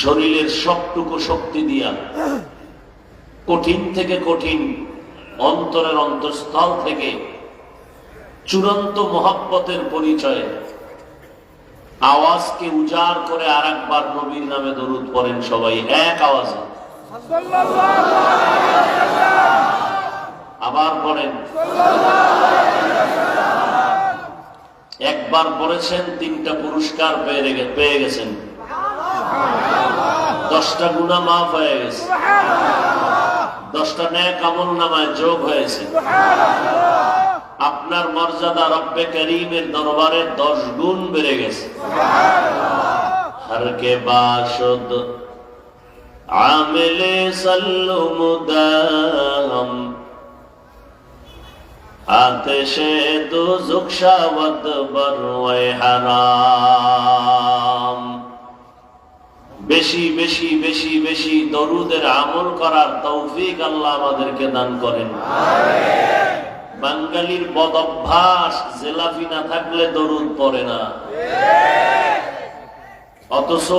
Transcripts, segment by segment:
শরীরের সবটুকু শক্তি দিয়া কঠিন থেকে কঠিন অন্তরের অন্তঃস্থল থেকে চূড়ান্ত মহব্বতের পরিচয় আওয়াজকে উজাড় করে আরেকবার নবীর নামে দরুদ পড়েন সবাই এক আওয়াজে। আবার পড়েন। একবার পড়েছেন 3টা পুরস্কার পেয়ে গেছেন, 10টা গুনাহ মাফ হয়ে গেছে, 10টা নেক আমল নামায় যোগ হয়েছে। আপনার মর্যাদা রব্বে করিমের দরবারে 10 গুণ বেড়ে গেছে। হরকে বাশদ আমিলে সাল্লু মুদাম আতেশে দুজুক শাওয়াত বরওয়ে হারাম। বেশি বেশি বেশি বেশি দরুদের আমল করার তৌফিক আল্লাহ আমাদেরকে দান করেন। বাঙালির বদ অভ্যাস, জেলাফি না থাকলে দরুদ পড়ে না। অথচ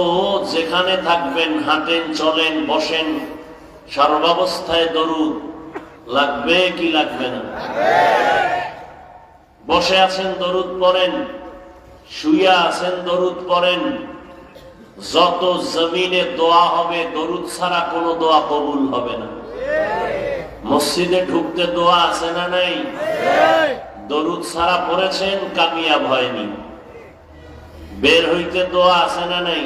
যেখানে থাকবেন, হাঁটেন, চলেন, বসেন, সর্বাবস্থায় দরুদ লাগবে কি লাগবে না? বসে আছেন দরুদ পড়েন, শুয়ে আছেন দরুদ পড়েন। যত জমিনে দোয়া হবে দরুদ ছাড়া কোনো দোয়া কবুল হবে না। মসজিদে ঢুকতে দোয়া আছে না নাই? দরুদ ছাড়া পড়েছেন, কামিয়াব হয়নি। বের হইতে দোয়া আছে না নাই?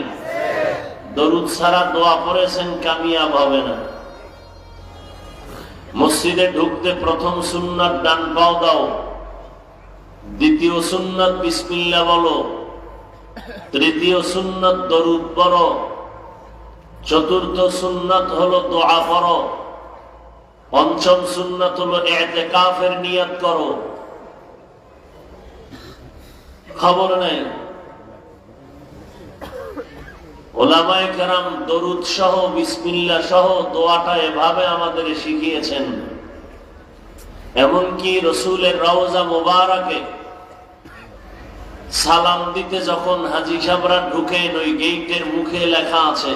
দরুদ ছাড়া দোয়া পড়েছেন, কামিয়াব হবে না। মসজিদে ঢুকতে প্রথম সুন্নাত ডান পাও দাও, দ্বিতীয় সুন্নাত বিসমিল্লাহ বলো, তৃতীয় সুন্নাত দরুদ পড়ো, চতুর্থ সুন্নাত হলো দোয়া পড়ো, পঞ্চম সুন্নাত হলো ইতিকাফের নিয়ত করো। খবর নাই? ওলামায়ে কেরাম দরুদ সহ বিসমিল্লাহ সহ দোয়াটা এভাবে আমাদের শিখিয়েছেন। এমনকি রাসূলের রওজা মুবারাকে সালাম দিতে যখন হাজী সাহেবরা ঢুকেন, ওই গেটের মুখে লেখা আছে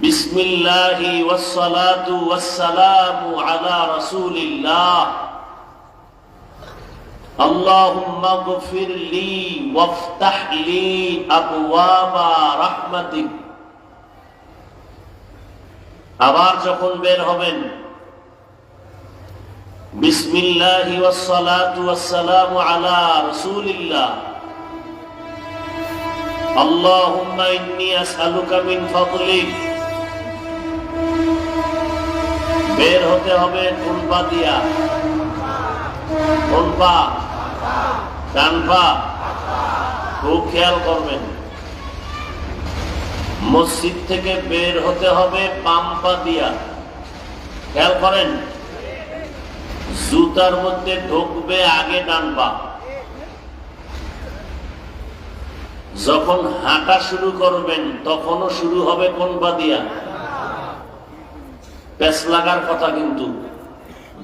বিসমিল্লাহি ওয়াসসালাতু ওয়াসসালামু আলা রাসূলিল্লাহ আল্লাহুম্মা গফির লি ওয়াফতাহ লি আবওয়াবা রাহমাতিক। আবার যখন বের হবেন বিসমিল্লাহি ওয়াসসালাতু ওয়াসসালামু আলা রাসূলিল্লাহ আল্লাহুম্মা ইন্নী আসআলুকা মিন ফাদলিক। বের হতে হবে কোন পা দিয়া? কোন পা? ডান পা। খুব খেয়াল করবেন। মসজিদ থেকে বের হতে হবে বাম পা দিয়া। খেয়াল করেন, জুতার মধ্যে ঢুকবে আগে ডান পা। যখন হাঁটা শুরু করবেন তখনও শুরু হবে কোন পা দিয়া? পেছ লাগার কথা, কিন্তু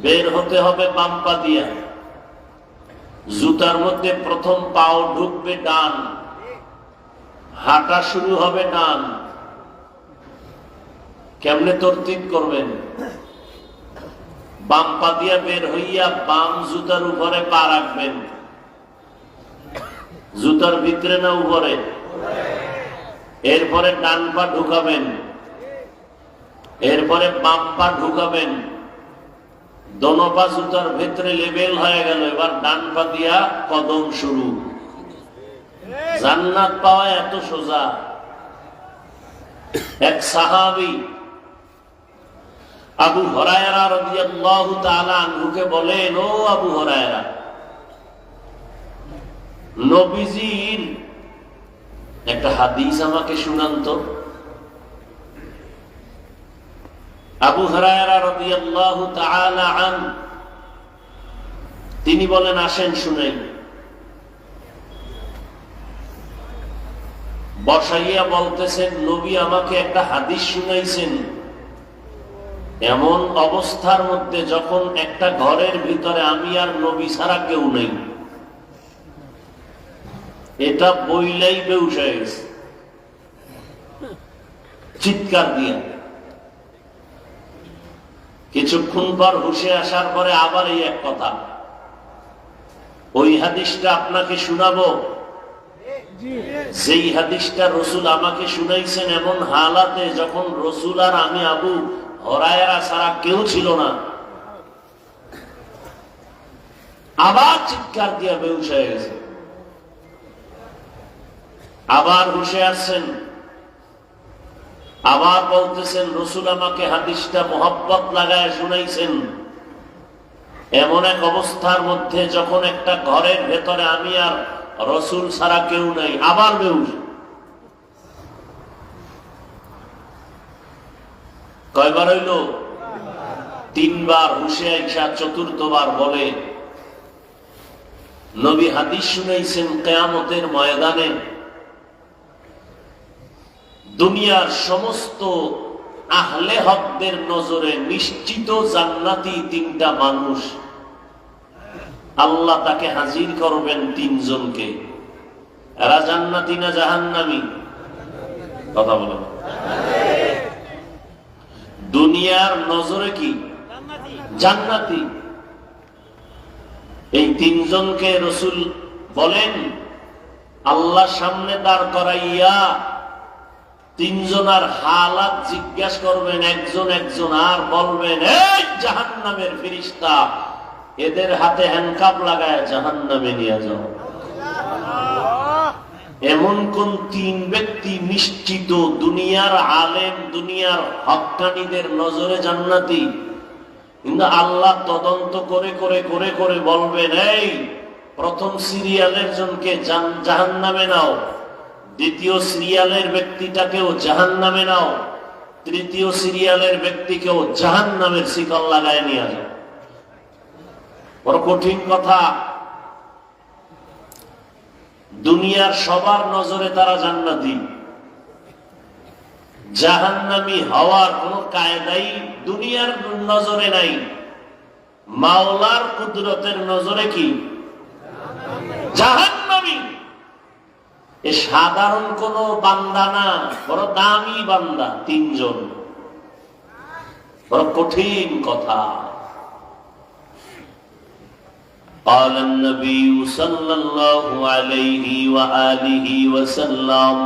বের হতে হবে বাম পা দিয়া। জুতার মধ্যে প্রথম পাও ঢুকবে ডান, হাঁটা শুরু হবে ডান। কেমনে তরতিব করবেন? বাম পা দিয়া বের হইয়া বাম জুতার উপরে পা রাখবেন। জুতার ভিতরে না উপরে? এরপরে ডান পা ঢুকাবেন, এরপরে বাম পা ঢুকাবেন। দোনো পা জুতার ভিতরে লেবেল হয়ে গেল। এবার ডান পা দিয়া কদম শুরু। জান্নাত পাওয়া এত সোজা। এক সাহাবী আবু হুরায়রা রাদিয়াল্লাহু তাআলা আনহুকে বলেন, ও আবু হুরায়রা, নবীজির একটা হাদিস আমাকে শুনান তো। আবু হুরায়রা রাদিয়াল্লাহু তাআলা আনহু তিনি বলেন, আসেন শুনাই। বসাইয়া বলতেছেন, নবী আমাকে একটা হাদিস শুনাইছেন এমন অবস্থার মধ্যে যখন একটা ঘরের ভিতরে আমি আর নবী ছাড়া কেউ নেই। এটা বইলাই বেউস হয়ে গেছে। চিৎকার দিয়া। কিছুক্ষণ পর হুশে আসার পরে আবার এই এক কথা, ওই হাদিসটা আপনাকে শুনাবো যেই হাদিসটা রসুল আমাকে শুনাইছেন এমন হালাতে যখন রসুল আর আমি আবু হুরায়রা ছাড়া কেউ ছিল না। আবার চিৎকার দিয়া বেহুশ হয়ে গেছে, আবার হুশে আসছেন, আবার বলতেছেন রসুল আমাকে হাদিসটা মোহাব্বত লাগায় শুনাইছেন এমন এক অবস্থার মধ্যে যখন একটা ঘরের ভেতরে আমি আর রসুল ছাড়া কেউ নাই। আবার বেহুশ। কয়বার হইল? তিনবার। হুশে আইসা চতুর্থবার বলে, নবী হাদিস শুনাইছেন কিয়ামতের ময়দানে দুনিয়ার সমস্ত আহলে হকদের নজরে নিশ্চিত জান্নাতি তিনটা মানুষ, আল্লাহ তাকে হাজির করবেন তিনজনকে। এরা জান্নাতি না জাহান্নামী? কথা বলো। দুনিয়ার নজরে কি? জান্নাতি। এই তিনজনকে রসুল বলেন আল্লাহ সামনে দাঁড় করাইয়া তিনজনার হালাত জিজ্ঞাসা করবেন একজন একজন, আর বলবেন এই জাহান্নামের ফেরেশতা, এদের হাতে হ্যান্ডকাপ লাগায় জাহান্নামে নিয়ে যাও। এমন কোন তিন ব্যক্তি নিশ্চিত দুনিয়ার আলেম, দুনিয়ার হক্কানীদের নজরে জান্নাতি, কিন্তু আল্লাহ তদন্ত করে করে করে করে বলবেন এই প্রথম সিরিয়ালের জনকে জাহান্নামে নাও, দ্বিতীয় সিরিয়ালের ব্যক্তিটাকেও জাহান্নামে নাও, তৃতীয় সিরিয়ালের ব্যক্তিকেও জাহান্নামের শিকল লাগায় নিয়ে যাও। বড় কঠিন কথা। দুনিয়ার সবার নজরে তারা জান্নাতি, জাহান্নামী হওয়ার কোন কায়দাই দুনিয়ার নজরে নাই। মাওলার কুদরতের নজরে কি? জাহান্নামী। এ সাধারণ কোন বান্দা না, বড় দামি বান্দা তিনজন। বড় কঠিন কথা। قال النبي صلى الله عليه وآله وسلم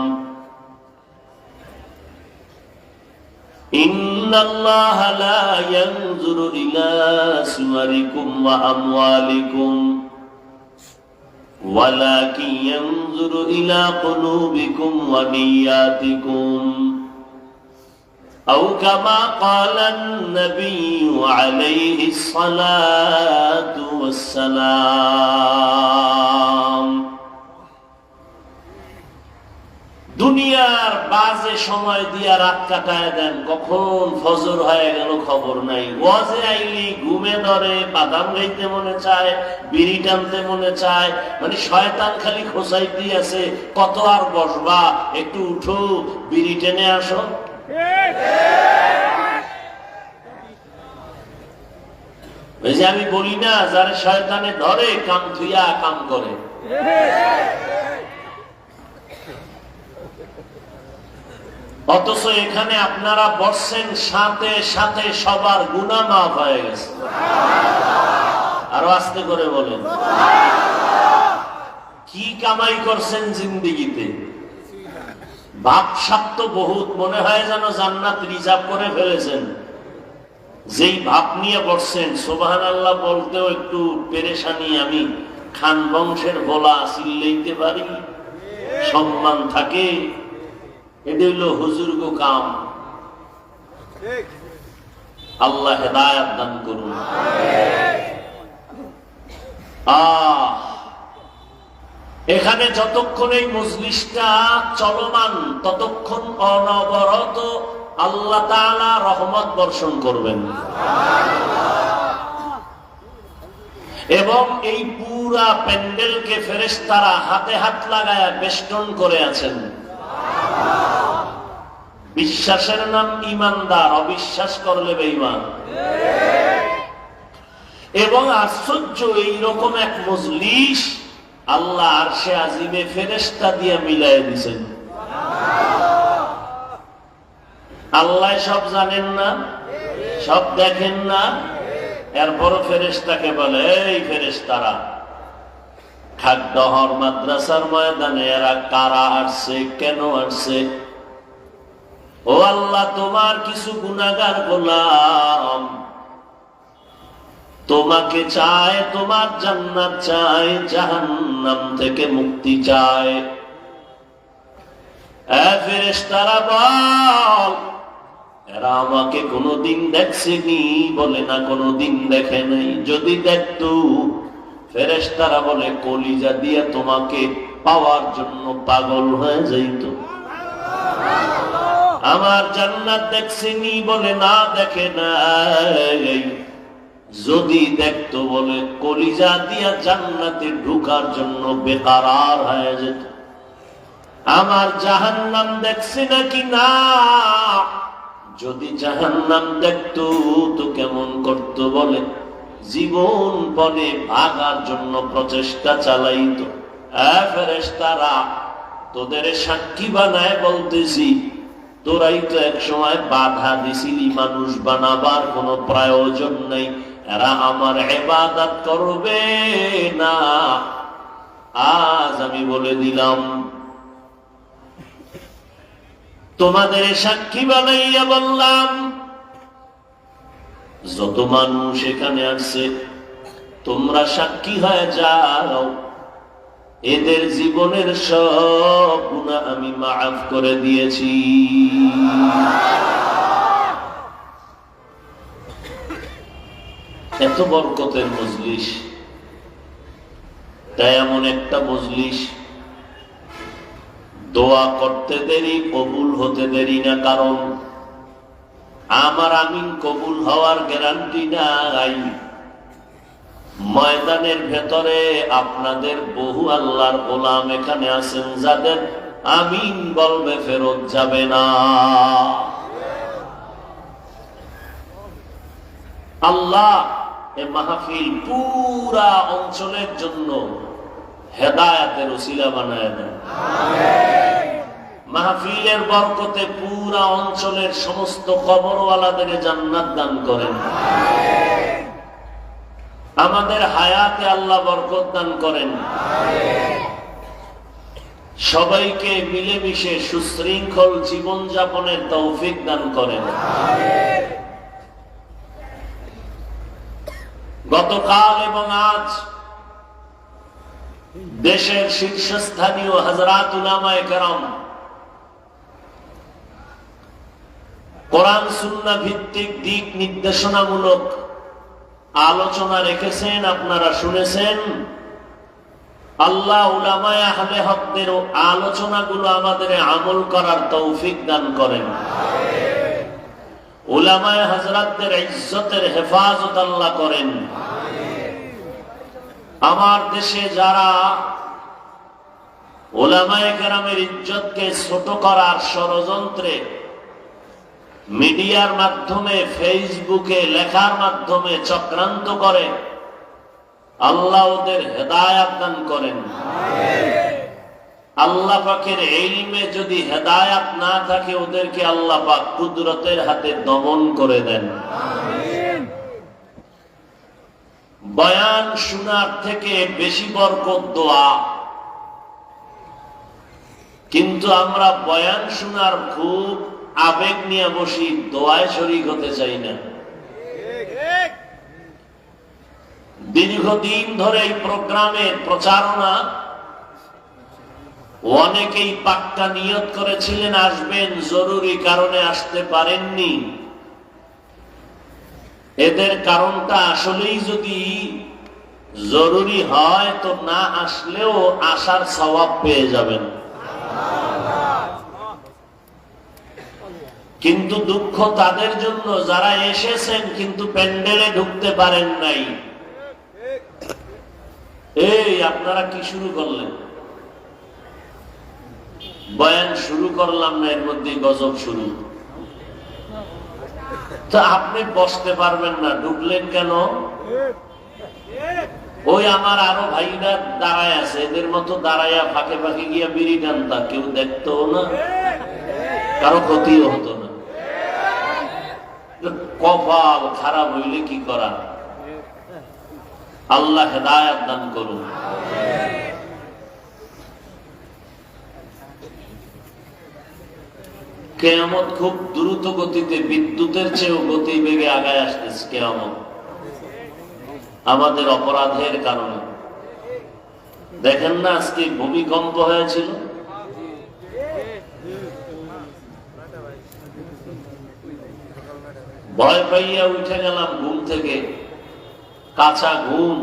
إن الله لا ينظر إلى صوركم وأموالكم ولكن ينظر إلى قلوبكم ونياتكم أو كما قال النبي عليه الصلاة والسلام। দুনিয়ার বাজে সময় দিয়া রাত কাটায় দেন, কখন ফজর হয়ে গেল খবর নাই। ওয়াজে আইলি ঘুমে ধরে, বাদাম গাইতে মনে চায়, বিড়ি টানতে মনে চায়, মানে শয়তান খালি খোঁচাই দিয়েছে কত আর বসবা, একটু উঠো বিড়ি টেনে আসো। ওই যে আমি বলি না, যারা শয়তানে ধরে কাম থুইয়া কাম করে। অথচ এখানে আপনারা বসছেন, সাথে সাথে সবার গুনাহ মাফ হয়ে গেছে। আরো আস্তে করে বলেন, কি কামাই করছেন জিন্দেগিতে? ভাবসাব তো বহুত, মনে হয় যেন জান্নাত রিজার্ভ করে ফেলেছেন। যেই ভাব নিয়ে বসছেন, সুবহানাল্লাহ বলতেও একটু পেরেশানি। আমি খান বংশের বলা, চিল্লাইতে পারি, সম্মান থাকে, এটা হইল হুজুর্গ কাম। আল্লাহ হেদায়েত দান করুন। এখানে যতক্ষণ এই মজলিসটা চলমান ততক্ষণ অনবরত আল্লাহ তাআলা রহমত বর্ষণ করবেন, এবং এই পুরা প্যান্ডেলকে ফেরেশতারা হাতে হাত লাগায় বেষ্টন করে আছেন। বিশ্বাসের নাম ঈমানদার, অবিশ্বাস করলে বেঈমান। এবং আশ্চর্য, এইরকম এক মজলিস আল্লাহ আরশে আজিমে ফেরেশতা দিয়ে মিলাই দিয়েছেন। আল্লাহ সব জানেন না, সব দেখেন না? এরপরও ফেরেশতাকে বলে, এই ফেরেশতারা, খাদ্যহর মাদ্রাসার ময়দানে এরা কারা আসছে, কেন আসছে? ও আল্লাহ, তোমার কিছু গুনাহগার গোলাম তোমাকে চায়, তোমার জান্নাত চায়, জাহান্নাম থেকে মুক্তি চায়। ফেরেশতারা বল, এরা আমাকে কোনদিন দেখছেনি? বলে না, কোনদিন দেখে নাই। যদি দেখতো, ফেরেশতারা বলে কলিজা দিয়ে তোমাকে পাওয়ার জন্য পাগল হয়ে যাইত। আমার জান্নাত দেখছেনি? বলে না, দেখে নাই। যদি দেখতো, বলে কলিজা দিয়া জান্নাতে ঢোকার জন্য বেকারার হয়ে যেত। আমার জাহান্নাম দেখছে নাকি? না। যদি জাহান্নাম দেখতো তো কেমন করতো? বলে জীবন বনে ভাগার জন্য প্রচেষ্টা চালাইতো। ফেরেশতারা, তোদের সাক্ষী বানায় বলতেছি, তোরাই তো এক সময় বাধা দিছিলি মানুষ বানাবার কোনো প্রয়োজন নেই, এরা আমার ইবাদত করবে না। আজ আমি বলে দিলাম, তোমাদের সাক্ষী বানাইয়া বললাম, যত মানুষ এখানে আসছে তোমরা সাক্ষী হয়ে যাও, এদের জীবনের সব গুনাহ আমি মাফ করে দিয়েছি। এত বরকতের মজলিস, তাই এমন একটা মজলিস, দোয়া করতে দেরি, কবুল হতে দেরি না। কারণ আমার আমিন কবুল হওয়ার গ্যারান্টি নাই। ময়দানের ভেতরে আপনাদের বহু আল্লাহর গোলাম এখানে আছেন, যাদের আমিন বলবে ফেরত যাবে না। আল্লাহ এ মাহফিল পুরা অঞ্চলের জন্য হেদায়েতের ওসিলা বানায় দেন। মাহফিলের বরকতে পুরা অঞ্চলের সমস্ত কবরওয়ালাদের জান্নাত দান করেন। আমাদের হায়াতে আল্লাহ বরকত দান করেন। সবাইকে মিলেমিশে সুশৃঙ্খল জীবন যাপনের তৌফিক দান করেন। গতকাল এবং আজ দেশের শীর্ষস্থানীয় হযরত উলামায়ে কেরাম কোরআন সুন্নাহ ভিত্তিক দিক নির্দেশনামূলক আলোচনা রেখেছেন, আপনারা শুনেছেন। আল্লাহ উলামায়ে আহলে হকদের আলোচনাগুলো আমাদের আমল করার তৌফিক দান করেন। উলামায়ে হযরতদের ইজ্জতের হেফাজত আল্লাহ করেন। আমার দেশে যারা উলামায়ে কেরামের ইজ্জতকে ছোট করার ষড়যন্ত্রে মিডিয়ার মাধ্যমে, ফেসবুকে লেখার মাধ্যমে চক্রান্ত করে, আল্লাহ ওদের হেদায়েত দান করেন। আল্লাহ পাকের ইলমে যদি হেদায়েত না থাকে, ওদেরকে আল্লাহ পাক কুদরতের হাতে দমন করে দেন। বয়ান শোনার থেকে বেশি বরকত দোয়া, কিন্তু আমরা বয়ান শোনার খুব আবেগ নিয়ে বসি, দোয়ায় শরীক হতে চাই না। দীর্ঘদিন ধরে এই প্রোগ্রামের প্রচারণা, অনেকেই পাক্কা নিয়ত করেছিলেন আসবেন, জরুরি কারণে আসতে পারেননি। এদের কারণটা আসলেই যদি জরুরি হয় তো না আসলেও আসার সওয়াব পেয়ে যাবেন। কিন্তু দুঃখ তাদের জন্য যারা এসেছেন কিন্তু প্যান্ডেলে ঢুকতে পারেন নাই। এই আপনারা কি শুরু করলেন? বয়ান শুরু করলাম না, এর মধ্যে গজব শুরু। তো আপনি বসতে পারবেন না, ঢুকলেন কেন? ওই আমার আরো ভাইরা দাঁড়ায় আছে, এদের মতো দাঁড়াইয়া ফাঁকে ফাঁকে গিয়া বিড়ি টানতা, কেউ দেখতো না, কারো ক্ষতিও হতো না। কপাল খারাপ হইলে কি করা? আল্লাহ হেদায়েত দান করুন। কিয়ামত খুব দ্রুত গতিতে, বিদ্যুতের চেয়েও গতিবেগে আগায় আসতেছে কিয়ামত, আমাদের অপরাধের কারণে। দেখেন না আজকে ভূমিকম্প হয়েছিল, ভয় পাইয়া উঠে গেলাম ঘুম থেকে, কাঁচা ঘুম,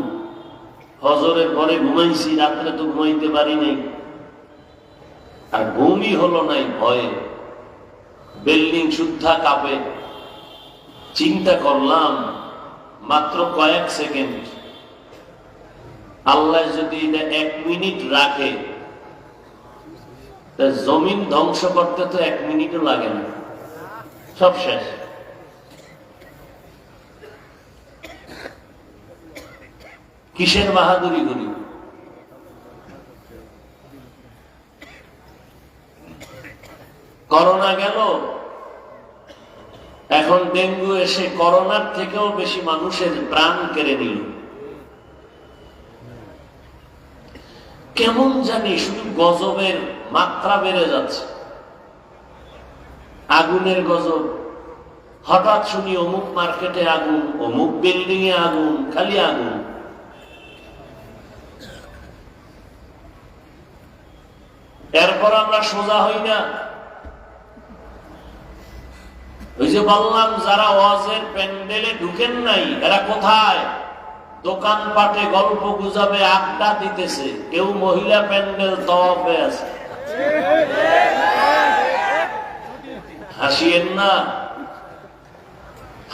ফজরের পরে ঘুমাইছি, রাত্রে তো ঘুমাইতে পারি নাই, আর ঘুমই হলো নাই ভয়ে, বিল্ডিং শুদ্ধা কাঁপে। চিন্তা করলাম মাত্র কয়েক সেকেন্ড, আল্লাহ যদি এটা 1 মিনিট রাখে, জমিন ধ্বংস করতে তো 1 মিনিটও লাগে না, সব শেষ। কিসের বাহাদুরি করি? করোনা গেল, এখন ডেঙ্গু এসে করোনার থেকেও বেশি মানুষের প্রাণ কেড়ে নিল। কেমন জানি শুধু গজবের মাত্রা বেড়ে যাচ্ছে, আগুনের গজব। হঠাৎ শুনি অমুক মার্কেটে আগুন, অমুক বিল্ডিং এ আগুন, খালি আগুন। এরপর আমরা সোজা হই না। ওই যে বললাম, যারা ওয়াজের প্যান্ডেলে ঢুকেন নাই, এরা কোথায়? দোকানপাটে গল্প গুজবে আড্ডা দিতেছে, কেউ মহিলা প্যান্ডেল তওয়াফে আছে। হাসিয়েন না,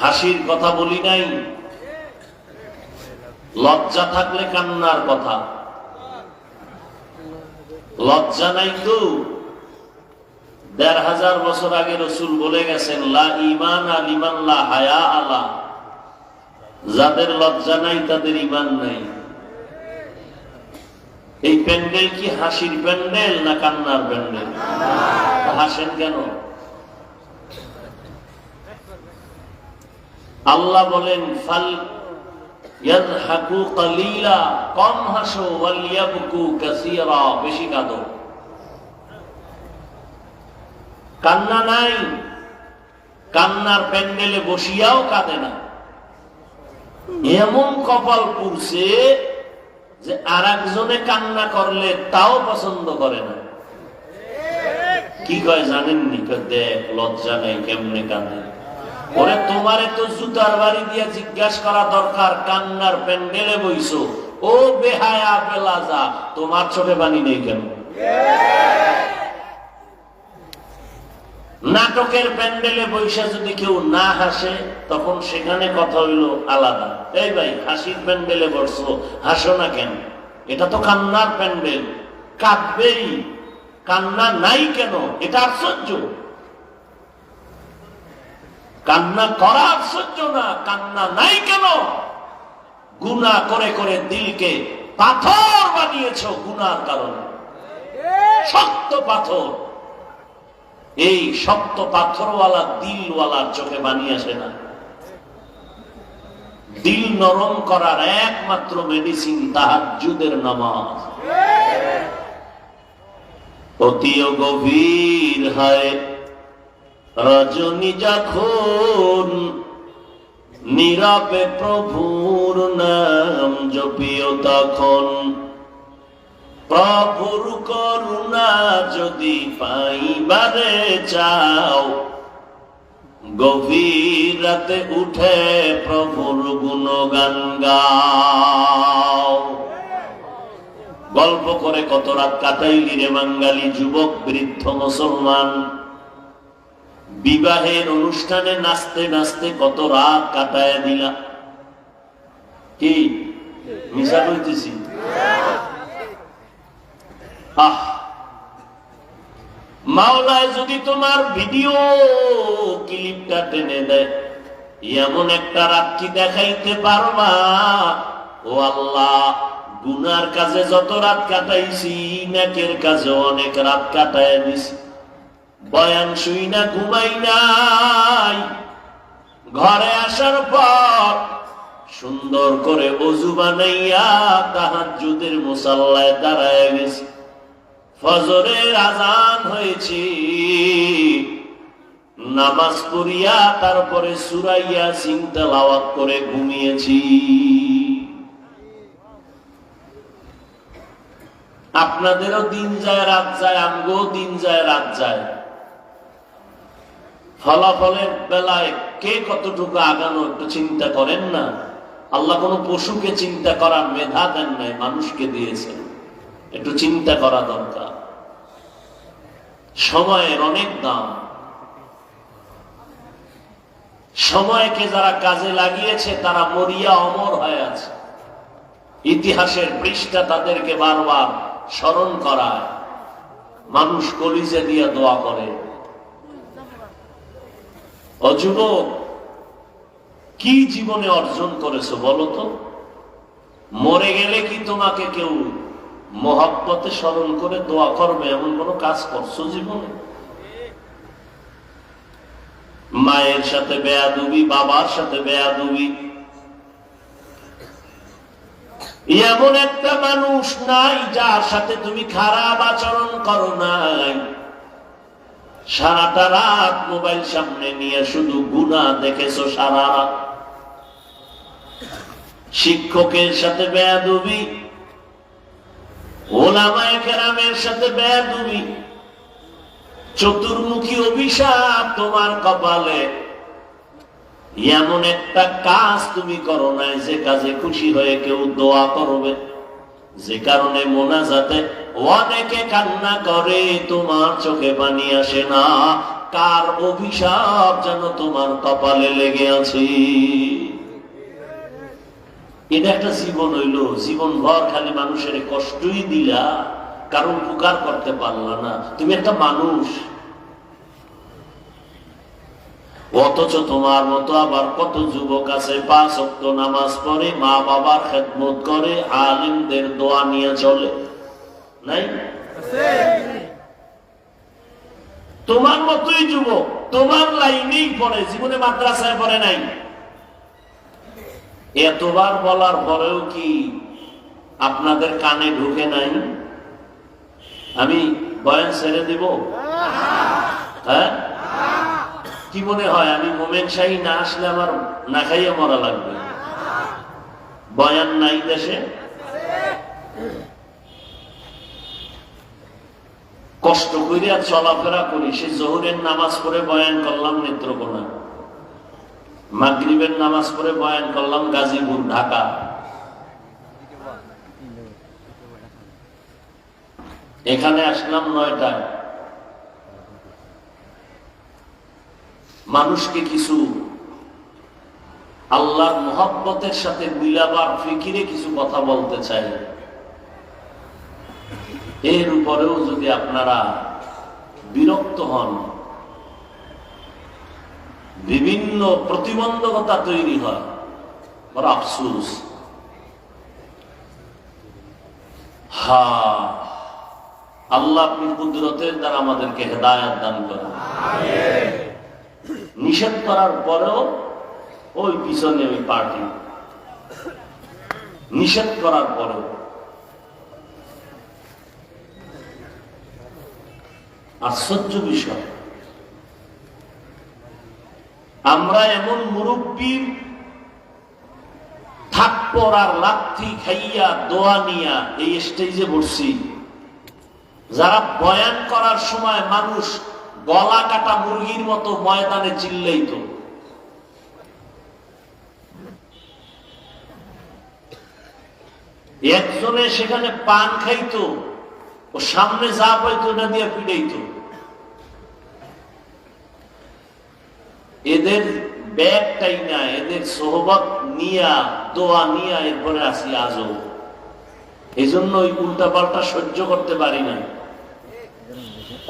হাসির কথা বলি নাই, লজ্জা থাকলে কান্নার কথা। লজ্জা নাই তো? ১৫০০ বছর আগে রাসূল বলে গেছেন, লা ঈমানা লিমান লা হায়া আলা, যাদের লজ্জা নাই তাদের ঈমান নাই। এই প্যান্ডেল কি হাসির প্যান্ডেল না কান্নার প্যান্ডেল? হাসেন কেন? আল্লাহ বলেন, ফাল ইয়াযহাকু কালিলা, কম হাসো, ওয়াল ইয়াবকু কাসীরা, বেশি কাঁদো। কান্না নাই, কান্নার প্যান্ডেলে বসিয়াও কাঁদে না। এমন কপাল পুড়ছে যে আর একজনে কান্না করলে তাও পছন্দ করে না। কি কয় জানেননি? দেখ লজ্জা নাই, কেমনে কাঁদে। ওরে তোমারে তো জুতার বাড়ি দিয়ে জিজ্ঞাসা করা দরকার, কান্নার প্যান্ডেলে বইছো, ও বেহায়া বেলাজা, তোমার চোখে পানি নেই কেন? নাটকের প্যান্ডেলে বৈশা যদি কেউ না হাসে, তখন সেখানে কথা হইল আলাদা। এই ভাই, হাসির প্যান্ডেলে বসছো, হাসো না কেন? এটা তো কান্নার প্যান্ডেল, কাঁদবেই। কান্না নাই কেন? এটা আশ্চর্য। কান্না করা আশ্চর্য না, কান্না নাই কেন? গুনাহ করে করে দিলকে পাথর বানিয়েছ গুনার কারণে, শক্ত পাথর। এই শক্ত পাথরওয়ালা দিলওয়ালার চোখে বানিয়ে আসে না। দিল নরম করার একমাত্র মেডিসিন তাহাজ্জুদের নামাজ। অতিও গভীর হয় রজনী যখন, নীরবে প্রভুর নাম জপিও তখন। প্রভুর করুণা যদি পাইবারে চাও, গভীর রাতে উঠে প্রভুর গুণগান গাও। গল্প করে কত রাত কাটাইলি রে বাঙালি যুবক বৃদ্ধ মুসলমান। বিবাহের অনুষ্ঠানে নাচতে নাচতে কত রাত কাটায় দিলা। কি মিশা কইতেছি? মাওলায় যদি তোমার ভিডিও ক্লিপটা টেনে দেয়, এমন একটা রাত্রি দেখাইতে পারবা, ও আল্লাহ, গুনার কাজে যত রাত কাটাইছি, নেকের কাজে অনেক রাত কাটায় দিছি। বয়ান শুই না, ঘুমাই নাই, ঘরে আসার পর সুন্দর করে ওযু বানাইয়া তাহাজ্জুদের মুসাল্লায় দাঁড়ায় গেছে। ফজরের আযান হয়েছে, নামাজ পড়িয়া তারপরে সূরা ইয়াসিন তেলাওয়াত করে ঘুমিয়েছি। আপনাদেরও দিন যায় রাত যায়, আমগো দিন যায় রাত যায়। ফলাফলের বেলায় কে কতটুকু আগানো একটু চিন্তা করেন না। আল্লাহ কোন পশুকে চিন্তা করার মেধা দেন নাই, মানুষকে দিয়েছেন। একটু চিন্তা করা দরকার। সময়ের অনেক দাম। সময়কে যারা কাজে লাগিয়েছে তারা মরিয়া অমর হয়ে আছে। ইতিহাসের পৃষ্ঠা তাদেরকে বারবার স্মরণ করায়। মানুষ কলিজা দিয়া দোয়া করে। ও যুবক, কি জীবনে অর্জন করেছো বলো তো? মরে গেলে কি তোমাকে কেউ মহব্বতে স্মরণ করে দোয়া করবে এমন কোন কাজ করছো জীবনে? মায়ের সাথে বেয়াদবি, বাবার সাথে বেয়াদবি, এমন একটা মানুষ নাই যার সাথে তুমি খারাপ আচরণ করো নাই। সারাটা রাত মোবাইল সামনে নিয়ে শুধু গুনাহ দেখেছো সারা রাত। শিক্ষকের সাথে বেয়াদবি, ওলামায়ে কেরামের সাথে বেয়াদবি, চতুর্মুখী অভিশাপ তোমার কপালে। এমন একটা কাজ তুমি করো নাই যে কাজে খুশি হয়ে কেউ দোয়া করবে, যে কারণে মোনাজাতে অনেকে কান্না করে, তোমার চোখে পানি আসে না। কার অভিশাপ যেন তোমার কপালে লেগে আছে। এটা একটা জীবন হইল, জীবন ভর খালি মানুষের কষ্টই দিলা, কারণ উপকার করতে পারলা না। তুমি একটা মানুষ, অথচ তোমার মতো আবার কত যুবক আছে 5 ওয়াক্ত নামাজ পড়ে, মা বাবার খেদমত করে, আলিমদের দোয়া নিয়ে চলে, নাই? তোমার মতোই যুবক, তোমার লাইনেই পড়ে, জীবনে মাদ্রাসায় পড়ে নাই। এতবার বলার পরেও কি আপনাদের কানে ঢুকে নাই? আমি বয়ান ছেড়ে দিব? হ্যাঁ, কি মনে হয় আমি মোমেন শাহী না আসলে আমার না খাইয়ে মরা লাগবে? বয়ান নাই দেশে? কষ্ট করিয়া চলাফেরা করি। সে জোহরের নামাজ পড়ে বয়ান করলাম নেত্রকোনা, মাগরিবের নামাজ পড়ে বয়ান করলাম গাজীপুর, ঢাকা। এখানে আসলাম 9টায়। মানুষকে কিছু আল্লাহর মুহাব্বতের সাথে মিলাবার ফিকিরে কিছু কথা বলতে চাই। এর উপরেও যদি আপনারা বিরক্ত হন, বিভিন্ন প্রতিবন্ধকতা তৈরি হয়, বড় আফসোস। আল্লাহ আপনি কুদরতের দ্বারা আমাদেরকে হেদায়েত দান করেন। নিষেধ করার পরেও ওই পিছনে ওই পার্টি, নিষেধ করার পরেও। আশ্চর্য বিষয়, আমরা এমন মুরব্বীর থাপ্পড় আর লাথি খাইয়া দোয়া নিয়া এই স্টেজে বসছি, যারা বয়ান করার সময় মানুষ গলা কাটা মুরগির মতো ময়দানে চিল্লাইতো। একজনে সেখানে পান খাইতো, ও সামনে যা পাইতো না দিয়ে পিড়াইতো। এদের ব্যাগটাই না, এদের সোহবত নিয়া দোয়া নিয়া এরপরে আসি আজও। এই জন্য ওই উল্টা পাল্টা সহ্য করতে পারি না।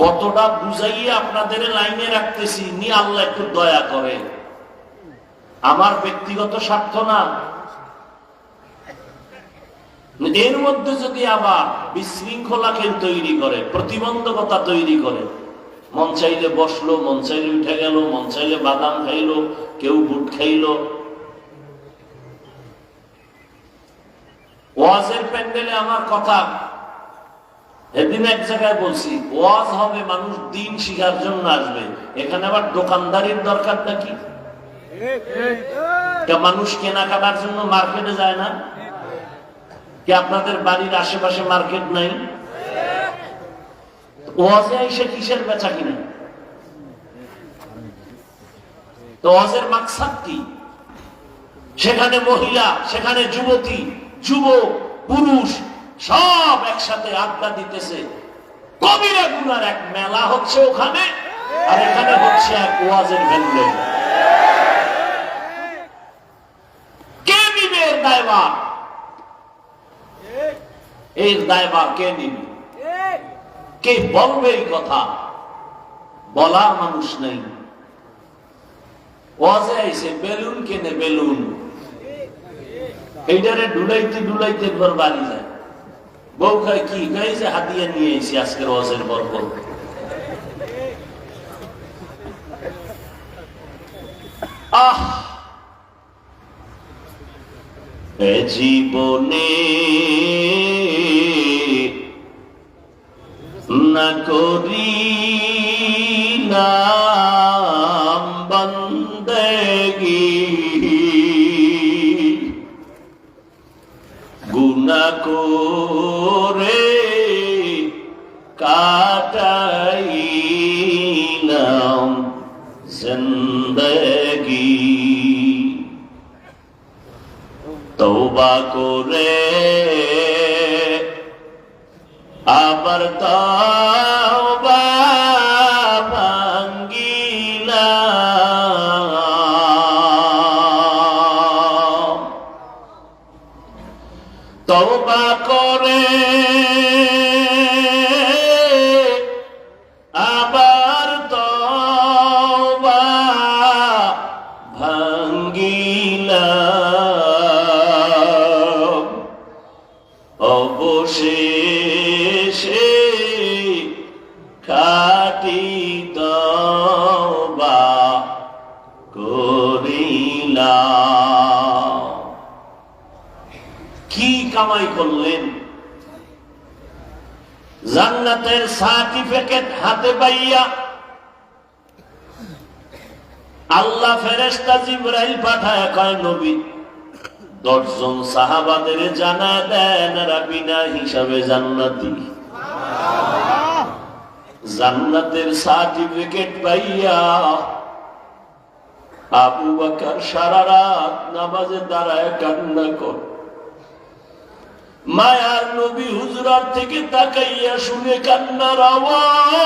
কতটা বুঝাইয়া আপনাদের লাইনে রাখতেছি, নি আল্লাহ একটু দয়া করে। আমার ব্যক্তিগত স্বার্থ না, এর মধ্যে যদি আবার বিশৃঙ্খলা কেউ তৈরি করে, প্রতিবন্ধকতা তৈরি করে, মন চাইলে বসলো, মন চাইলে উঠে গেল, মন চাইলে বাদাম খাইলো, কেউ বুট খাইলো। ওয়াজের প্যান্ডেলে আমার কথা এদিন এক জায়গায় বলছি, ওয়াজ হবে, মানুষ দিন শিখার জন্য আসবে, এখানে আবার দোকানদারির দরকার নাকি? মানুষ কেনাকাটার জন্য মার্কেটে যায় না কি? আপনাদের বাড়ির আশেপাশে মার্কেট নাই? ওয়াজে এসে কিসের বেচা কিনা? তো ওয়াজের মাকসাদ কি? সেখানে মহিলা, সেখানে যুবতী, যুবক, পুরুষ সব একসাথে আড্ডা দিতেছে। কবিরা গুনার এক মেলা হচ্ছে ওখানে, আর এখানে হচ্ছে এক ওয়াজের প্যান্ডেল। কে নিবে এর দায়ভার? এর দায়ভার কে নিবে? কে বলবে এই কথা? বলার মানুষ নেই। ওয়াজে আইছে বেলুন কেনে, বেলুন এইটারে ডুলাইতে ডুলাইতে ঘর বাড়ি যায়। বউ খায় কি খাইছে? হাতিয়া নিয়ে এসে আজকের ওয়াজের বরকত। আহ, এ জীবনে না করিলাম বন্দেগী, গুনাহ করে কাটাইলাম জিন্দেগী। তওবা করে আবার তওবা ভাঙ্গিলাম। তওবা করে আবার তওবা ভাঙ্গিলাম। অবশেষে খাঁটি তওবা করিলাম। কি কামাই করলেন? জান্নাতের সার্টিফিকেট হাতে পাইয়া আল্লাহ ফেরেশতা জিবরাইল পাঠায়, কয় নবী 10 জন সাহাবাদের জানা দেন এরা বিনা হিসাবে জান্নাতি। জান্নাতের সার্টিফিকেট পাইয়া আবু বকর সারা রাত নামাজে দাঁড়ায় কান্না করে। মায়ার নবী হুজরাত থেকে তাকাইয়া শুনে কান্নার আওয়াজ।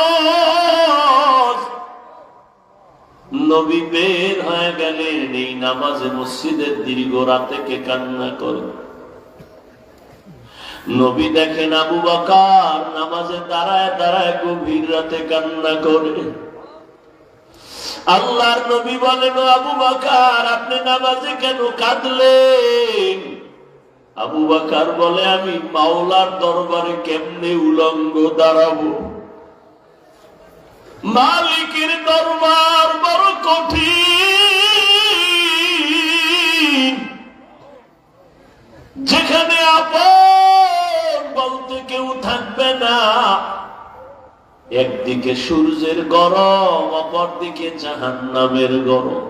নবী বের হয়ে গেলেন, এই নামাজে মসজিদের দীর্ঘ রাতে কে কান্না করে? নবী দেখেন আবু বকর নামাজে দাঁড়ায় দাঁড়ায় গভীর রাতে কান্না করে। আল্লাহর নবী বলেন, আবু বকর আপনি নামাজে কেন কাঁদলেন? আবু বকর বলে, আমি মাওলার দরবারে কেমনে উলঙ্গ দাঁড়াবো? মালিকের দরবার বড় কঠিন, যেখানে আপন বলতে কেউ থাকবে না। একদিকে সূর্যের গরম, অপরদিকে জাহান্নামের গরম,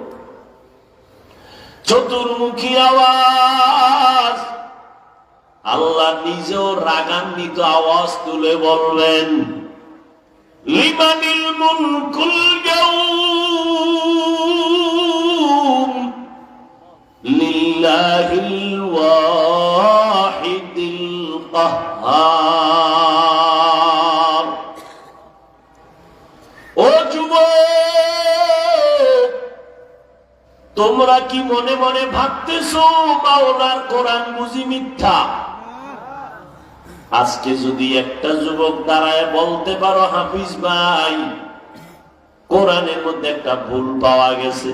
চতুর্মুখী আওয়াজ। আল্লাহ নিজেও রাগান্বিত আওয়াজ তুলে বললেন, লিমানিল মুলকুল ইয়াউম লিল্লাহিল ওয়াহিদিল কাহ্হার। ও যুবক, তোমরা কি মনে মনে ভাবতেছো মাওলার কোরআন বুঝি মিথ্যা? আজকে যদি একটা যুবক দাঁড়ায় বলতে পারো, হাফিজ ভাই কোরআনের মধ্যে একটা ভুল পাওয়া গেছে,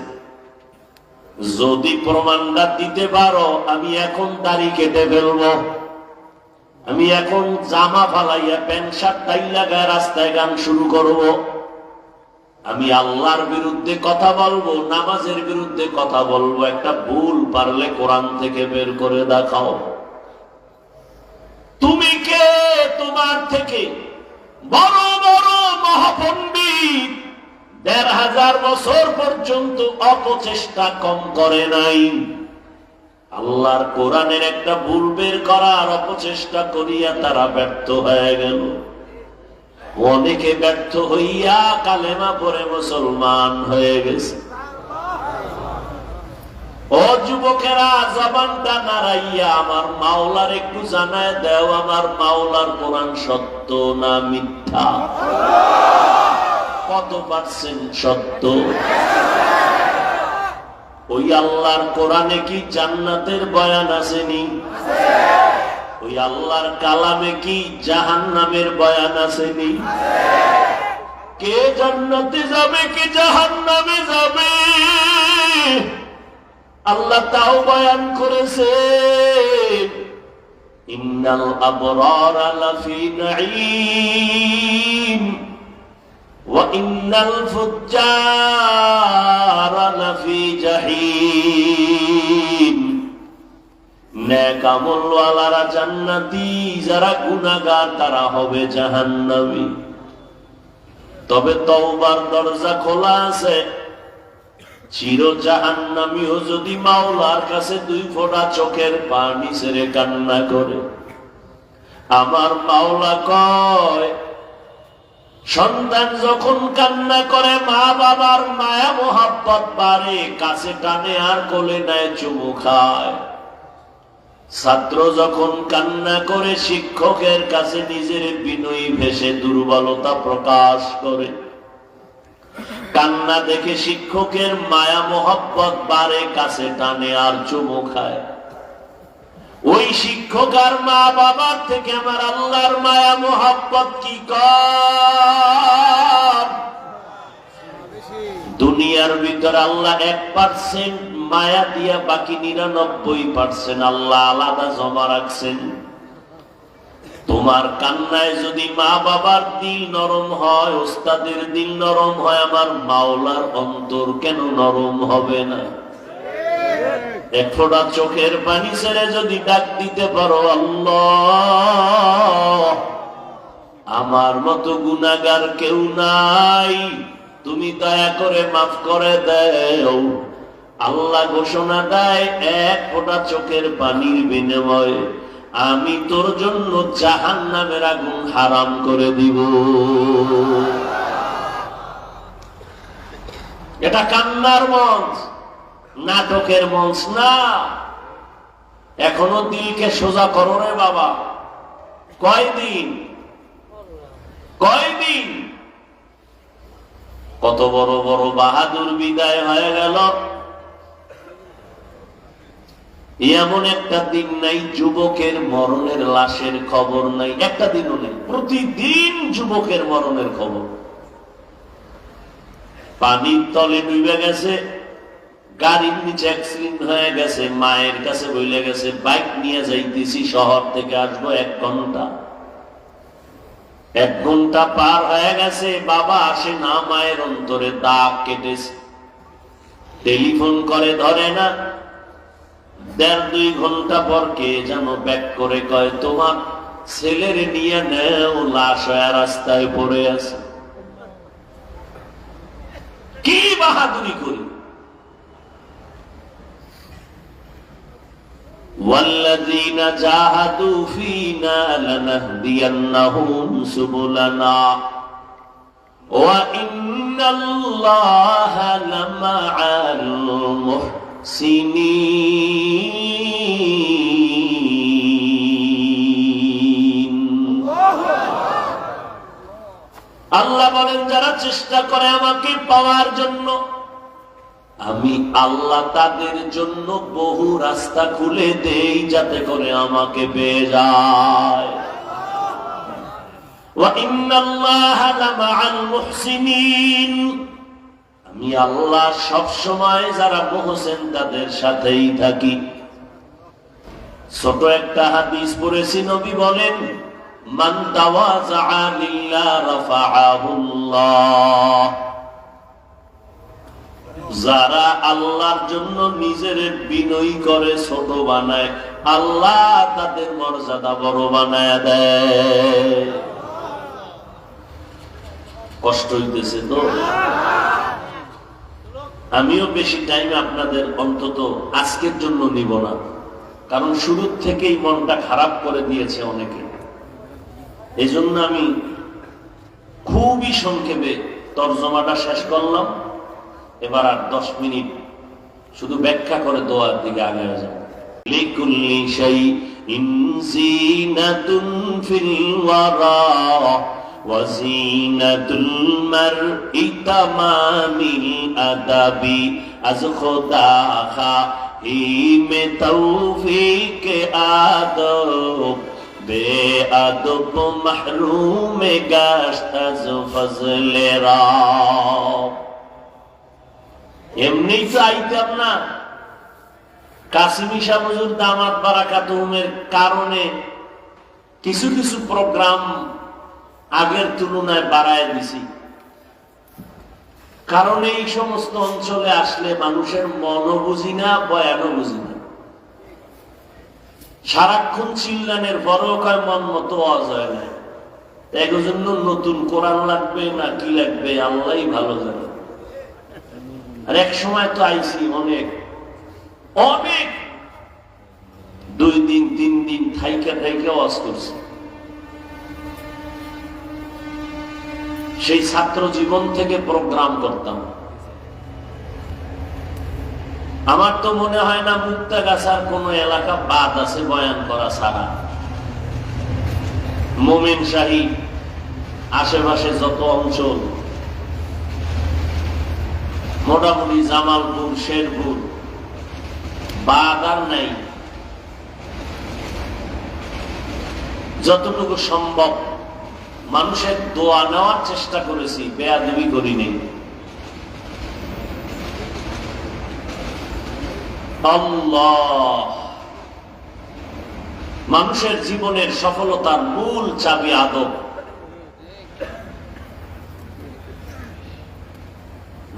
যদি প্রমাণটা দিতে পারো, আমি এখন দাড়ি কেটে ফেলবো, আমি এখন জামা ফালাইয়া প্যান্ট শার্ট টাই লাগায় রাস্তায় গান শুরু করব, আমি আল্লাহর বিরুদ্ধে কথা বলবো, নামাজের বিরুদ্ধে কথা বলবো, একটা ভুল পারলে কোরআন থেকে বের করে দেখাও। তুমি কে? তোমার থেকে বড় বড় মহাপণ্ডিত ১৫০০ বছর পর্যন্ত অপচেষ্টা কম করে নাই। আল্লাহর কোরআনের একটা ভুল বের করার অপচেষ্টা করিয়া তারা ব্যর্থ হয়ে গেল। অনেকে ব্যর্থ হইয়া কালেমা পড়ে মুসলমান হয়ে গেছে। ও যুবকেরা, জবানটা নাড়াইয়া আমার মাওলার একটু জানায় দাও, আমার মাওলার কোরআন সত্য না মিথ্যা? কত পার্সেন্ট সত্য? ওই আল্লাহর কোরআনে কি জান্নাতের বয়ান আসেনি? ওই আল্লাহর কালামে কি জাহান্নামের বয়ান আসেনি? কে জান্নাতে যাবে, কে জাহান্নামে যাবে, আল্লাহ তাও বয়ান করেছে। ইন্নাল আবরারা লাফি নাঈম ওয়া ইন্নাল ফুজ্জারা লাফি জাহিম। নেক আমলওয়ালারা জান্নাতি, যারা গুনাহগার তারা হবে জাহান্নামী। তবে তওবার দরজা খোলা আছে। চির জাহান্নামীও যদি মাওলার কাছে 2 ফোঁটা চোখের পানি ছেড়ে কান্না করে, আমার মাওলা কয়, সন্তান যখন কান্না করে মা বাবার মায়া মোহাব্বত বাড়ে, কাছে টানে আর কোলে নেয়, চুমু খায়। ছাত্র যখন কান্না করে শিক্ষকের কাছে নিজের বিনয়ী ভেসে দুর্বলতা প্রকাশ করে, কান্না দেখে শিক্ষকের মায়া মোহাব্বত বাড়ে, কাছে টানে আর চুমু খায়। ওই শিক্ষক আর মা বাবার থেকে আমার আল্লাহর মায়া মোহাব্বত কি কম? দুনিয়ার ভিতর আল্লাহ 1% মায়া দিয়া বাকি 99% আল্লাহ আলাদা জমা রাখছেন। তোমার কান্নায় যদি মা বাবার দিল নরম হয়, ওস্তাদের দিল নরম হয়, আমার মাওলার অন্তর কেন নরম হবে না? 1 ফোঁটা চোখের পানি ছেড়ে যদি ডাক দিতে পারো, আল্লাহ আমার মতো গুনাহগার কেউ নাই, তুমি দয়া করে মাফ করে দাও। আল্লাহ ঘোষণা দেয়, 1 ফোঁটা চোখের পানির বিনিময়ে আমি তোর জন্য জাহান্নামের আগুন হারাম করে দিব। এটা কান্নার মঞ্চ, নাটকের মঞ্চ না। এখনো দিলকে সোজা করো রে বাবা। কয়দিন কত বড় বড় বাহাদুর বিদায় হয়ে গেল। এমন একটা দিন নাই যুবকের মরণের লাশের খবর নাই, একটা দিনও নেই। প্রতিদিন যুবকের মরণের খবর। পানির তলে ডুবে গেছে, গাড়ির নিচে অ্যাক্সিডেন্ট হয়ে গেছে, মায়ের কাছে বইলে গেছে বাইক নিয়ে যাইতেছি, শহর থেকে আসবো 1 ঘন্টা। 1 ঘন্টা পার হয়ে গেছে, বাবা আসে না, মায়ের অন্তরে দাগ কেটেছে। টেলিফোন করে ধরে না। 1.5-2 ঘন্টা পর কে যেন ব্যাক করে কয়, তোমার ছেলের নিয়ে নেও, লাশ হয়ে রাস্তায় পড়ে আছে। কি বাহাদুরি করি! والذين جاهدوا فينا لنهدينهم سبلنا وإن الله لمع المحسنين। আল্লাহ বলেন, যারা চেষ্টা করে আমাকে পাওয়ার জন্য, আমি আল্লাহ তাদের জন্য বহু রাস্তা খুলে দেই, যাতে করে আমাকে পেয়ে যায়। ওয়া ইন্নাল্লাহা লামাআল মুহসিনিন, আমি আল্লাহ সব সময় যারা মুহসিন তাদের সাথেই থাকি। ছোট একটা হাদিস পড়েছি, নবী বলেন, মান তাওয়াযা লিল্লাহ রাফাআহুল্লাহ। যারা আল্লাহর জন্য নিজের বিনয়ী করে, ছোট বানায়, আল্লাহ তাদের মর্যাদা বড় বানায় দেয়। কষ্ট হইতেছে তো? আমিও বেশি টাইম আপনাদের অন্তত আজকের জন্য নিব না, কারণ শুরুর থেকেই মনটা খারাপ করে দিয়েছে অনেকে। এই জন্য আমি খুবই সংক্ষেপে তর্জমাটা শেষ করলাম। এবার আর 10 মিনিট শুধু ব্যাখ্যা করে দোয়ার দিকে আগে যাব। লিকুল্লি শাইইন জিনাতুন ফিল ওয়ারা ওয়া জিনাতুল মারই তামামিল আদাবি আজ খোদা খাইমে তৌফিক আদব বেআদব মাহরুম গাশত আজ ফজলে রা। এমনি তো আইতাম না, কাসিমি শাহ হুজুর দামাত বারাকাতুহুমের কারণে কিছু কিছু প্রোগ্রাম আগের তুলনায় বাড়ায় দিছি। কারণ এই সমস্ত অঞ্চলে আসলে মানুষের মনও বুঝি না, বয়ানও বুঝি না। সারাক্ষণ চিল্লানের পরেও কয় মন মতো অজয় নাই। এর জন্য নতুন কোরআন লাগবে না কি লাগবে আল্লাহই ভালো জানে। আর এক সময় তো আইছি অনেক অনেক 2 দিন 3 দিন থাইকা ওয়াজ করছি। সেই ছাত্র জীবন থেকে প্রোগ্রাম করতাম। আমার তো মনে হয় না মুক্তাগাছার কোন এলাকা বাদ আছে বয়ান করা ছাড়া। মোমেন শাহী আশেপাশে যত অঞ্চল, মোটামুটি জামালপুর, শেরপুর, বাদ আর নাই। যতটুকু সম্ভব মানুষের দোয়া নেওয়ার চেষ্টা করেছি, বেয়াদবি করি নেই। আল্লাহ মানুষের জীবনের সফলতার মূল চাবি আদব।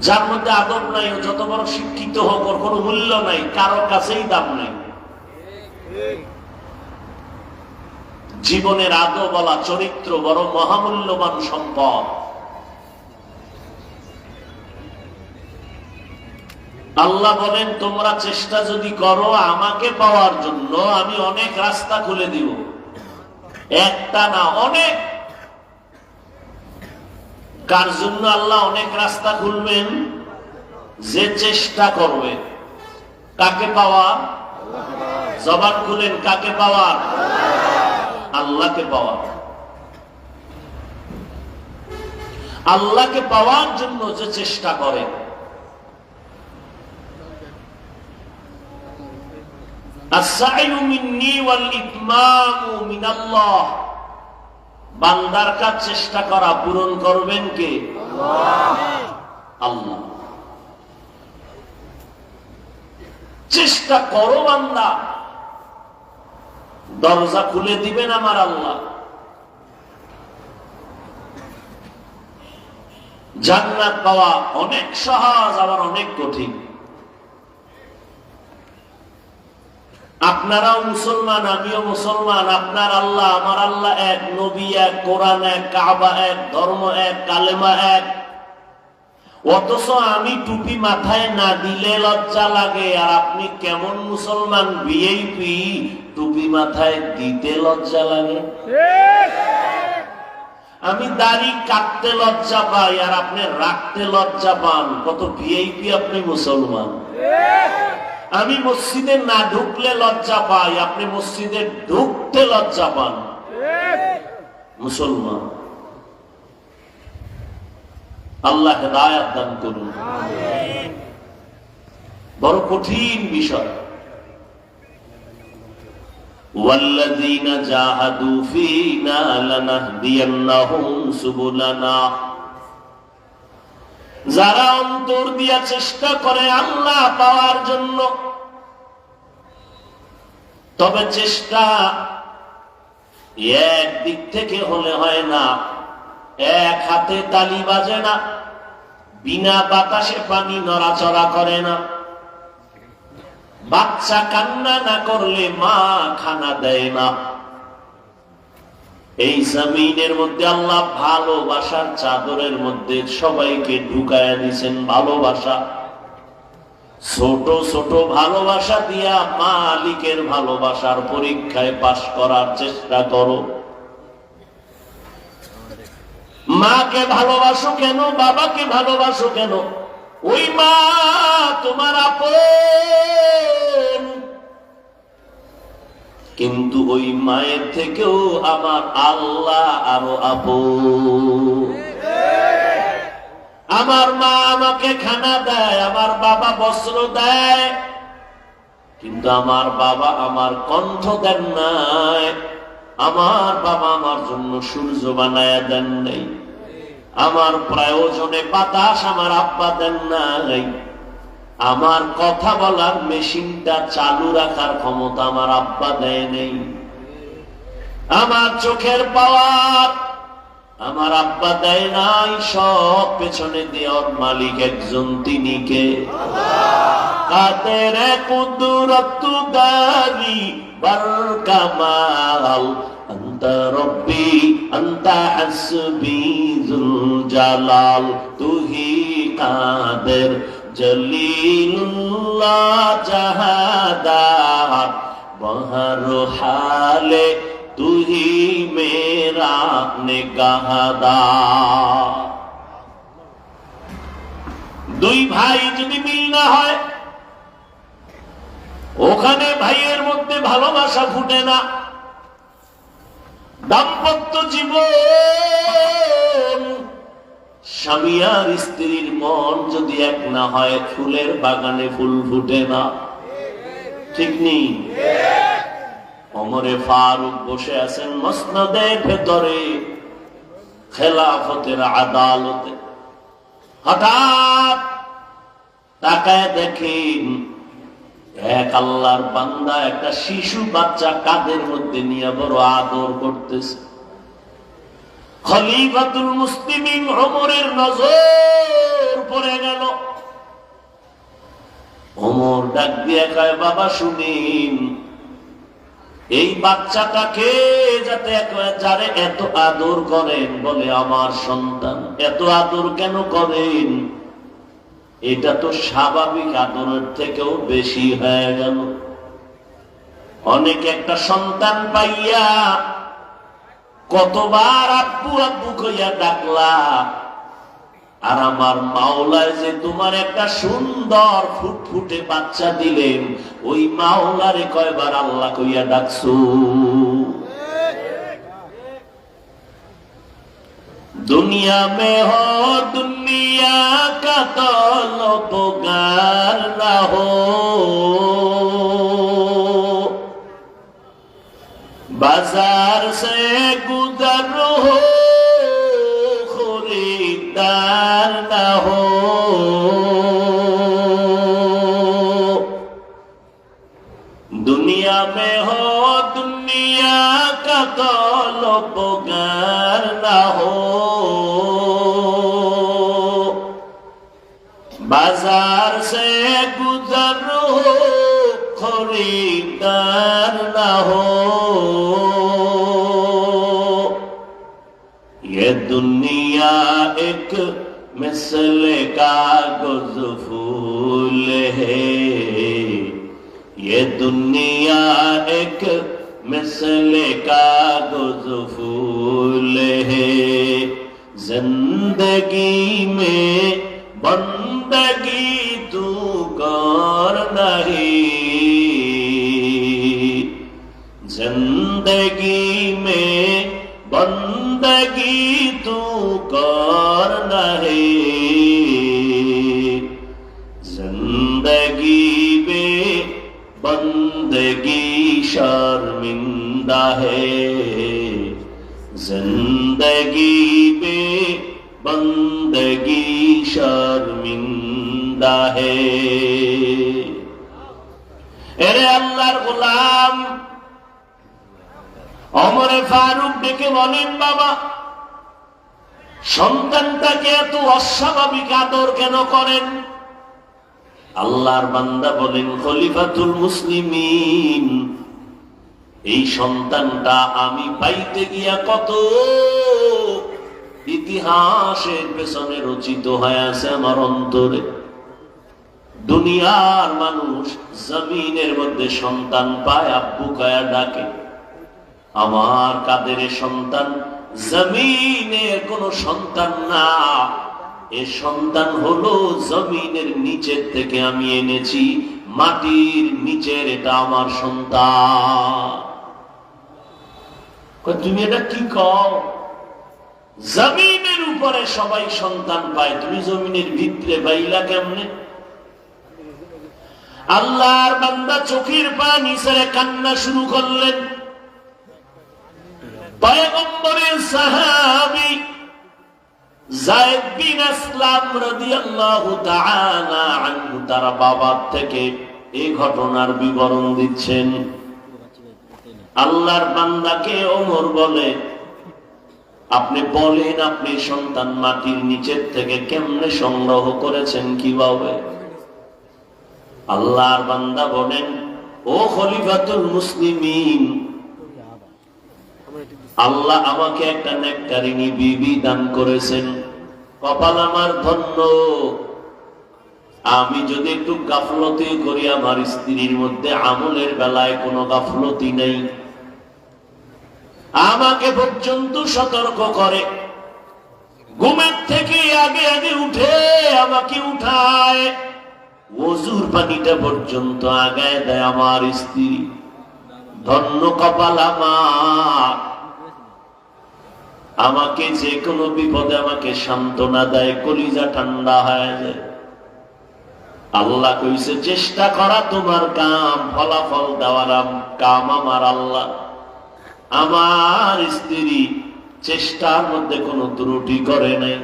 যার মধ্যে আদব নাই, ও যত বড় শিক্ষিত হোক ওর কোনো মূল্য নাই, কারো কাছেই দাম নাই। জীবনের আদব বলা চরিত্র বড় মহামূল্যবান সম্পদ। আল্লাহ বলেন, তোমরা চেষ্টা যদি করো আমাকে পাওয়ার জন্য, আমি অনেক রাস্তা খুলে দিব। একটা না, অনেক। কার জন্য আল্লাহ অনেক রাস্তা খুলবেন? যে চেষ্টা করবে। কাকে পাওয়ার? জবান খুলেন, কাকে পাওয়ার? আল্লাহকে পাওয়ার। আল্লাহকে পাওয়ার জন্য যে চেষ্টা করে। আস-সাইয়ু মিন্নি ওয়াল ইতমামু মিনাল্লাহ। বান্দার কাজ চেষ্টা করা, পূরণ করবেন কে? আল্লাহ। চেষ্টা করো বান্দা, দরজা খুলে দিবেন আমার আল্লাহ। জান্নাত পাওয়া অনেক সহজ, আবার অনেক কঠিন। আপনারাও মুসলমান, আমিও মুসলমান। আপনার আল্লাহ আমার আল্লাহ এক, নবী এক, কোরআন এক, কাবা এক, ধর্ম এক, কালেমা এক। অথচ আমি টুপি মাথায় না দিলে লজ্জা লাগে, আর আপনি কেমন মুসলমান ভিআইপি, টুপি মাথায় দিতে লজ্জা লাগে। আমি দাড়ি কাটতে লজ্জা পাই, আর আপনি রাখতে লজ্জা পান। কত ভিআইপি আপনি মুসলমান। আমি মসজিদে না ঢুকলে লজ্জা পাই, আপনি মসজিদে ঢুকতে লজ্জা পান। মুসলমান। আল্লাহ হেদায়েত দান করুন। বড় কঠিন বিষয়। ওয়াল্লাযীনা জাহাদু ফীনা লানাহদিয়ান্নাহুম সুবুলানা। যারা অন্তর দিয়া চেষ্টা করে আল্লাহ পাওয়ার জন্য, তবে চেষ্টা এক দিক থেকে হলে হয় না। এক হাতে তালি বাজে না, বিনা বাতাসে পানি নড়াচড়া করে না, বাচ্চা কান্না না করলে মা খানা দেয় না। এই জমিনের মধ্যে আল্লাহ ভালোবাসার চাদরের মধ্যে সবাইকে ঢুকায়া দিয়েছেন ভালোবাসা। ছোট ছোট ভালোবাসা দিয়া মালিকের ভালোবাসার পরীক্ষায় পাশ করার চেষ্টা করো। মাকে ভালোবাসো কেন, বাবাকে ভালোবাসো কেন? ওই মা তোমার আপন, কিন্তু ওই মায়ের থেকেও আমার আল্লাহ আরো আপন। আমার মা আমাকে খানা দেয়, আমার বাবা বস্ত্র দেয়, কিন্তু আমার বাবা আমার কণ্ঠ দেন নাই। আমার বাবা আমার জন্য সূর্য বানায়া দেন নাই, আমার প্রয়োজনে বাতাস আমার আব্বা দেন নাই, আমার কথা বলার মেশিনটা চালু রাখার ক্ষমতা আমার আব্বা দেয় নেই, আমার চোখের পাওয়ার আমার আব্বা দেয় নাই। সব পেছনে দেওয়ার মালিক একজন, তিনি কে? কাদের কুদরত দারি বার কামাল, আনতা রব্বি আনতা হাসবি যুল জালাল, তুহি কাদের জলিলুল্লাহ জাহাদার, বহর হালে তুহি মেরা নিগাহদার। দুই ভাই যদি মিল না হয়, ওখানে ভাইয়ের মধ্যে ভালোবাসা ফুটে না। দাম্পত্য জীবন, স্বামী আর স্ত্রীর মন যদি এক না হয়, ফুলের বাগানে ফুল ফুটে না। ঠিক নেই? ওমরে ফারুক বসে আছেন মসনদের ভেতরে, খেলাফতের আদালতে। হঠাৎ তাকায় দেখেন এক আল্লাহর বান্দা একটা শিশু বাচ্চা কাঁধের মধ্যে নিয়ে বড় আদর করতেছে। খলিফাতুল মুসলিমিন ওমরের নজর পড়ে গেল। ওমর ডাক দিয়ে কয়, বাবা শুনিন, এই বাচ্চাটাকে যারে এত আদর করেন, বলে আমার সন্তান, এত আদর কেন করেন? এটা তো স্বাভাবিক আদরের থেকেও বেশি হয়ে গেল। অনেক একটা সন্তান পাইয়া কতবার আব্বু আব্বু কইয়া ডাকলা, আর আমার মাওলায় যে তোমার একটা সুন্দর ফুটফুটে বাচ্চা দিলেন, ওই মাওলারে কয়বার আল্লাহ কইয়া ডাকছো? दुनिया में हो दुनिया का तलबगार ना हो, बाजार से गुजर हो खरीदार ना हो, दुनिया में हो दुनिया का तलबगार ना हो, बाजार से गुजर हो खरीदार ना हो, ये दुनिया एक मिसले कागज फूल है, ये दुनिया एक मिसले कागज फूल है, जिंदगी में बंदगी तू कर नहीं, जिंदगी में बंदगी तू कर नहीं, जिंदगी में बंदगी शर्मिंदा है, जिंदगी में बंदगी शर्मिंदा है। এরে আল্লাহর গোলাম ওমরে ফারুক ডেকে বলেন, বাবা সন্তানটাকে এত অস্বাভাবিক আদর কেন করেন? আল্লাহর বান্দা বলেন, খলিফাতুল মুসলিমিন, এই সন্তানটা আমি পাইতে গিয়া কত ইতিহাসের পেছনে রচিত হয়ে আছে আমার অন্তরে। দুনিয়ার মানুষ জমিনের মধ্যে সন্তান পায়, আব্বু কায়া ডাকে। আমার কাদের সন্তান জমিনের কোন সন্তান না, এ সন্তান হলো জমিনের নিচের থেকে আমি এনেছি, মাটির নিচের, এটা আমার সন্তান। তুমি এটা কি কও? জমিনের উপরে সবাই সন্তান পায়, তুমি জমিনের ভিতরে পাইলা কেমনে? আল্লাহর বান্দা চোখের পানি ছেড়ে কান্না শুরু করলেন। পয়গম্বরের সাহাবী যায়েদ বিন আসলাম রাদিয়াল্লাহু তাআলা আনহু তার বাবার থেকে এই ঘটনার বিবরণ দিচ্ছেন। আল্লাহর বান্দাকে ওমর বলে, আপনি বলেন আপনি সন্তান মাটির নিচের থেকে কেমনে সংগ্রহ করেছেন, কিভাবে? আল্লাহর বান্দা বলেন, ও খলিফাতুল মুসলিমিন, আল্লাহ আমাকে একটা নেককারিনী বিবি দান করেছেন, কপাল আমার ধন্য। আমি যদি একটু গাফলতি করি, আমার স্ত্রীর মধ্যে আমলের বেলায় কোনো গাফলতি নেই, আমাকে পর্যন্ত সতর্ক করে, ঘুমের থেকে আগে আগে উঠে আমাকে উঠায়, ওযুর পানিটা পর্যন্ত আগায় দেয় আমার স্ত্রী। ধন্য কপাল আমার, আমাকে যে কোনো বিপদে আমাকে সান্ত্বনা দেয়, কলিজা ঠান্ডা হয়ে যায়। আল্লাহ কইছে, চেষ্টা করা তোমার কাম, ফলাফল দেওয়ার কাম আমার আল্লাহ। আমার স্ত্রী চেষ্টার মধ্যে কোনো ত্রুটি করে নাই।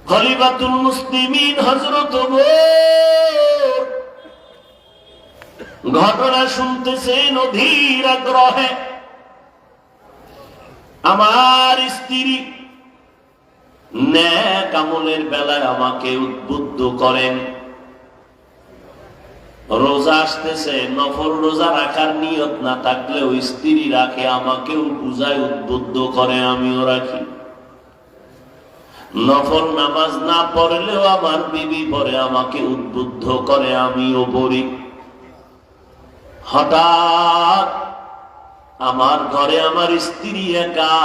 খলিফাতুল মুসলিমিন হযরত ওমর ঘটনা শুনতেছেন অধীর আগ্রহে। আমার স্ত্রী নেক আমলের বেলায় আমাকে উদ্বুদ্ধ করেন। রোজা আসতেছে, নফল রোজা রাখার নিয়ত না থাকলেও স্ত্রী রাখে, আমাকেও বুঝায়, উদ্বুদ্ধ করে, আমিও রাখি। নফল নামাজ না পড়লেও আমার বিবি পড়ে, আমাকে উদ্বুদ্ধ করে, আমিও পড়ি। হঠাৎ আমার ঘরে আমার স্ত্রী একা,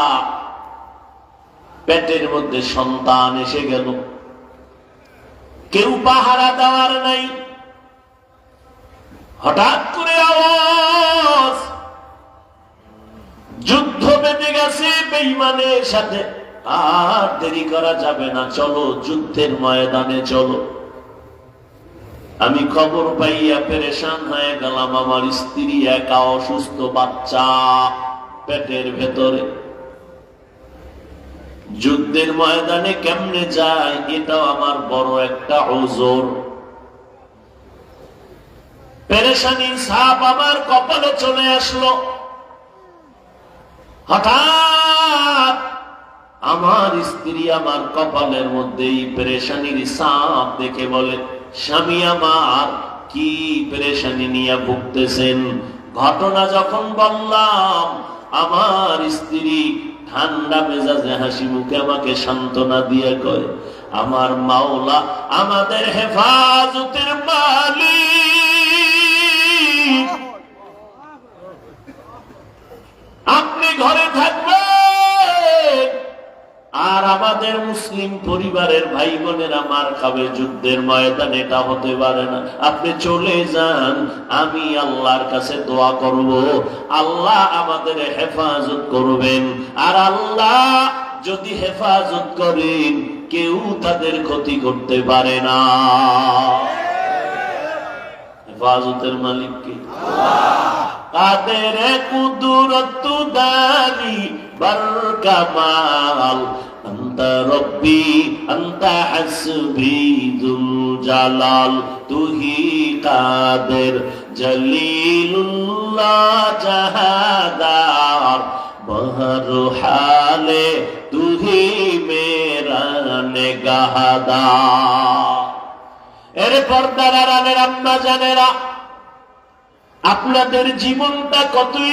পেটের মধ্যে সন্তান এসে গেল, কেউ পাহারা দেওয়ার নাই। হঠাৎ করে আওয়াজ, যুদ্ধ বেঁধে গেছে বেঈমানের সাথে, আর দেরি করা যাবে না, চলো যুদ্ধের ময়দানে চলো। আমি খবর পাইয়া পেরেশান হয়ে গেলাম, আমার স্ত্রী একা, অসুস্থ বাচ্চা পেটের ভেতরে। যুদ্ধের ময়দানে কেমনে যায়, এটাও আমার বড় একটা ওজর। পেরেশানির ছাপ আমার কপালে চলে আসলো। হঠাৎ আমার স্ত্রী আমার কপালের মধ্যে এই পেরেশানির ছাপ দেখে বলে, স্বামী আমার কি পেরেশানি নিয়ে ভুগতেছেন? ঘটনা যখন বললাম, আমার স্ত্রী ঠান্ডা মেজাজে হাসি মুখে আমাকে সান্ত্বনা দিয়ে কয়, আমার মাওলা আমাদের হেফাজতের মালিক, আপনি ঘরে থাকবেন, আর আমাদের মুসলিম পরিবারের ভাই বোনেরা মার খাবে যুদ্ধের ময়দান, এটা হতে পারে না। আপনি চলে যান, আমি আল্লাহর কাছে দোয়া করব, আল্লাহ আমাদের হেফাজত করবেন। আর আল্লাহ যদি হেফাজত করেন, কেউ তাদের ক্ষতি করতে পারে না। হেফাজতের মালিক কে? কাদের কুদরত দানি বরকামাল, আনতা রব্বি আনতা হাসবি যুল জালাল, তুহি কাদের জলিলুল্লাহ জাহাদার, বহর হালে তুহি নেগাহাদা। এর পর্দার আড়ালের আম্মা জানেরা, আপনাদের জীবনটা কতই